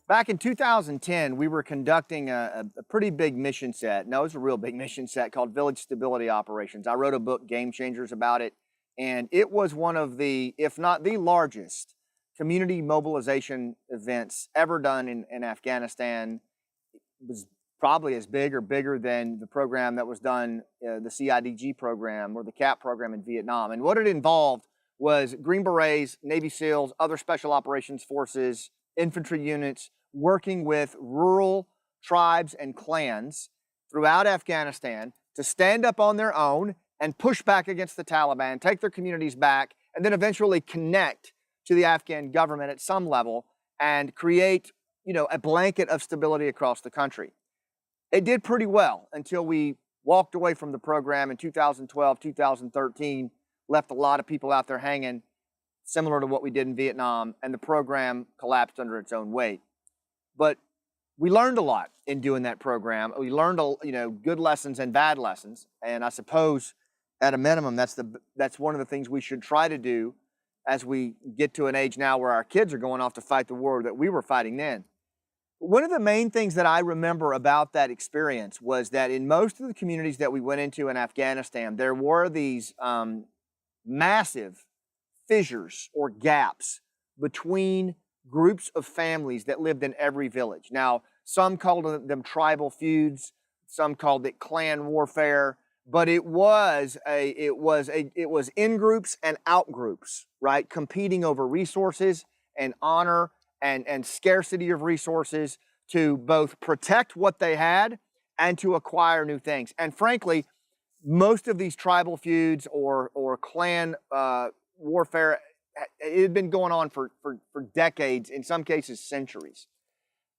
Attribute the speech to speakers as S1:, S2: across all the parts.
S1: Back in 2010, we were conducting a pretty big mission set. No, it was a real big mission set called Village Stability Operations. I wrote a book, Game Changers, about it, and it was one of the, if not the largest, community mobilization events ever done in Afghanistan. It was probably as big or bigger than the program that was done, the CIDG program or the CAP program in Vietnam. And what it involved was Green Berets, Navy SEALs, other special operations forces, infantry units, working with rural tribes and clans throughout Afghanistan to stand up on their own and push back against the Taliban, take their communities back, and then eventually connect to the Afghan government at some level and create, a blanket of stability across the country. It did pretty well until we walked away from the program in 2012, 2013, left a lot of people out there hanging, similar to what we did in Vietnam, and the program collapsed under its own weight. But we learned a lot in doing that program. We learned, good lessons and bad lessons, and I suppose at a minimum, that's one of the things we should try to do as we get to an age now where our kids are going off to fight the war that we were fighting then. One of the main things that I remember about that experience was that in most of the communities that we went into in Afghanistan, there were these massive fissures or gaps between groups of families that lived in every village. Now, some called them tribal feuds, some called it clan warfare, but it was in groups and out groups, right? Competing over resources and honor and scarcity of resources to both protect what they had and to acquire new things. And frankly, most of these tribal feuds or clan warfare, it had been going on for decades, in some cases centuries.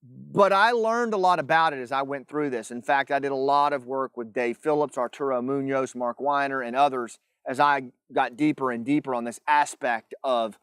S1: But I learned a lot about it as I went through this. In fact, I did a lot of work with Dave Phillips, Arturo Munoz, Mark Weiner, and others as I got deeper and deeper on this aspect of,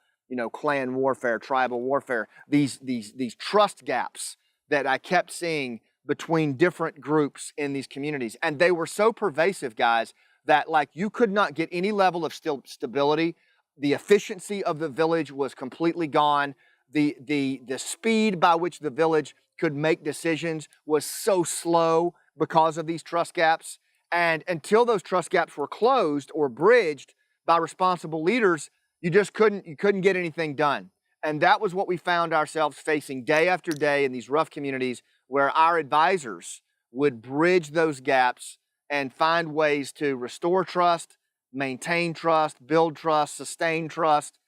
S1: clan warfare, tribal warfare, these trust gaps that I kept seeing between different groups in these communities. And they were so pervasive, guys, that you could not get any level of stability. The efficiency of the village was completely gone. The speed by which the village could make decisions was so slow because of these trust gaps. And until those trust gaps were closed or bridged by responsible leaders, you couldn't get anything done. And that was what we found ourselves facing day after day in these rough communities, where our advisors would bridge those gaps and find ways to restore trust, maintain trust, build trust, sustain trust.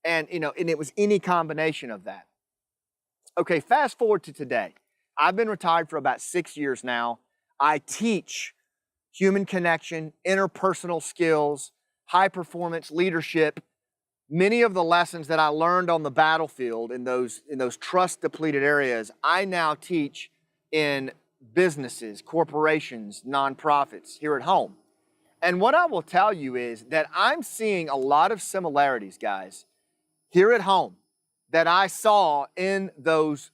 S1: And it was any combination of that. Okay, fast forward to today. I've been retired for about 6 years now. I teach human connection, interpersonal skills, high performance leadership. Many of the lessons that I learned on the battlefield in those trust depleted areas, I now teach in businesses, corporations, nonprofits here at home. And what I will tell you is that I'm seeing a lot of similarities, guys, here at home that I saw in those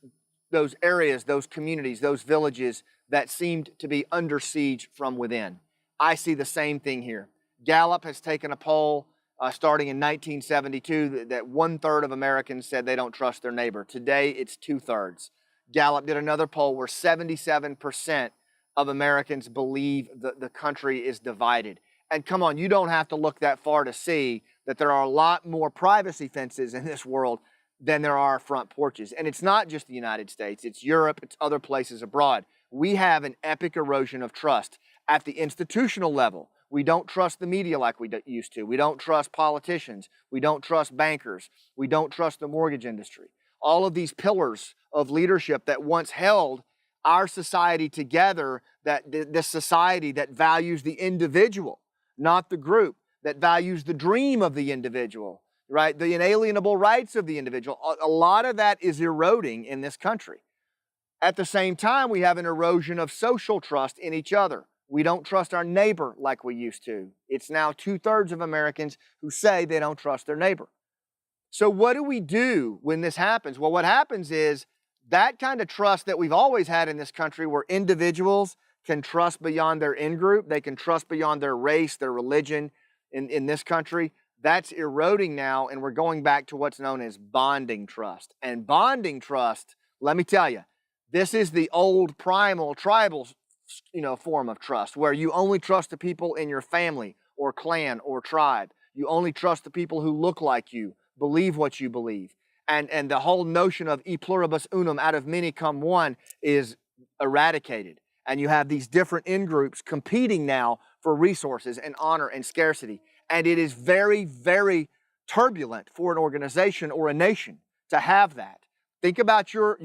S1: areas, those communities, those villages that seemed to be under siege from within. I see the same thing here. Gallup has taken a poll starting in 1972 that 1/3 of Americans said they don't trust their neighbor. Today, it's 2/3. Gallup did another poll where 77% of Americans believe the country is divided. And come on, you don't have to look that far to see that there are a lot more privacy fences in this world than there are front porches. And it's not just the United States, it's Europe, it's other places abroad. We have an epic erosion of trust at the institutional level. We don't trust the media like we used to. We don't trust politicians. We don't trust bankers. We don't trust the mortgage industry. All of these pillars of leadership that once held our society together, this society that values the individual, not the group, that values the dream of the individual, right? The inalienable rights of the individual. A lot of that is eroding in this country. At the same time, we have an erosion of social trust in each other. We don't trust our neighbor like we used to. It's now 2/3 of Americans who say they don't trust their neighbor. So what do we do when this happens? Well, what happens is that kind of trust that we've always had in this country, where individuals can trust beyond their in-group, they can trust beyond their race, their religion in this country, that's eroding now, and we're going back to what's known as bonding trust. And bonding trust, let me tell you, this is the old primal tribal, form of trust, where you only trust the people in your family or clan or tribe. You only trust the people who look like you, believe what you believe. And the whole notion of e pluribus unum, out of many come one, is eradicated. And you have these different in-groups competing now for resources and honor and scarcity. And it is very, very turbulent for an organization or a nation to have that. Think about your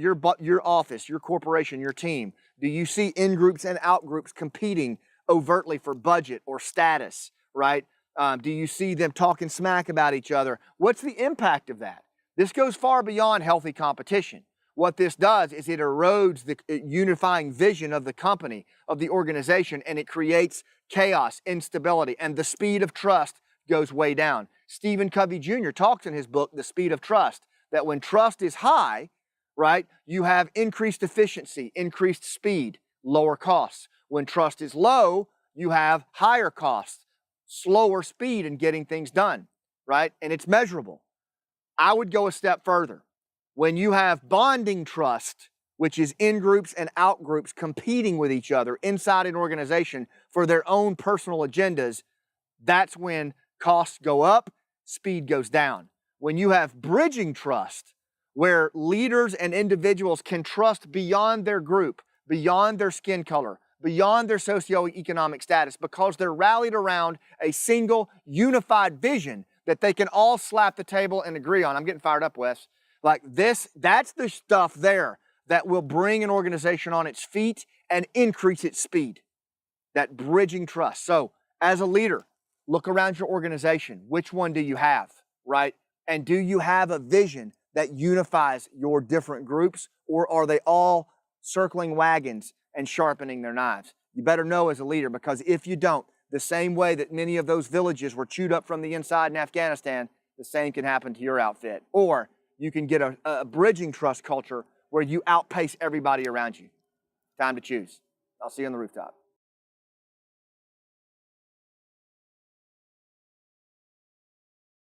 S1: office, your corporation, your team. Do you see in-groups and out-groups competing overtly for budget or status, right? Do you see them talking smack about each other? What's the impact of that? This goes far beyond healthy competition. What this does is it erodes the unifying vision of the company, of the organization, and it creates chaos, instability, and the speed of trust goes way down. Stephen Covey Jr. talks in his book, The Speed of Trust, that when trust is high, right, you have increased efficiency, increased speed, lower costs. When trust is low, you have higher costs, slower speed in getting things done, right? And it's measurable. I would go a step further. When you have bonding trust, which is in-groups and out-groups competing with each other inside an organization for their own personal agendas, that's when costs go up, speed goes down. When you have bridging trust, where leaders and individuals can trust beyond their group, beyond their skin color, beyond their socioeconomic status, because they're rallied around a single unified vision that they can all slap the table and agree on. I'm getting fired up, Wes. Like this, that's the stuff there that will bring an organization on its feet and increase its speed. That bridging trust. So as a leader, look around your organization. Which one do you have, right? And do you have a vision that unifies your different groups, or are they all circling wagons and sharpening their knives? You better know as a leader, because if you don't, the same way that many of those villages were chewed up from the inside in Afghanistan, the same can happen to your outfit. Or you can get a bridging trust culture where you outpace everybody around you. Time to choose. I'll see you on the rooftop.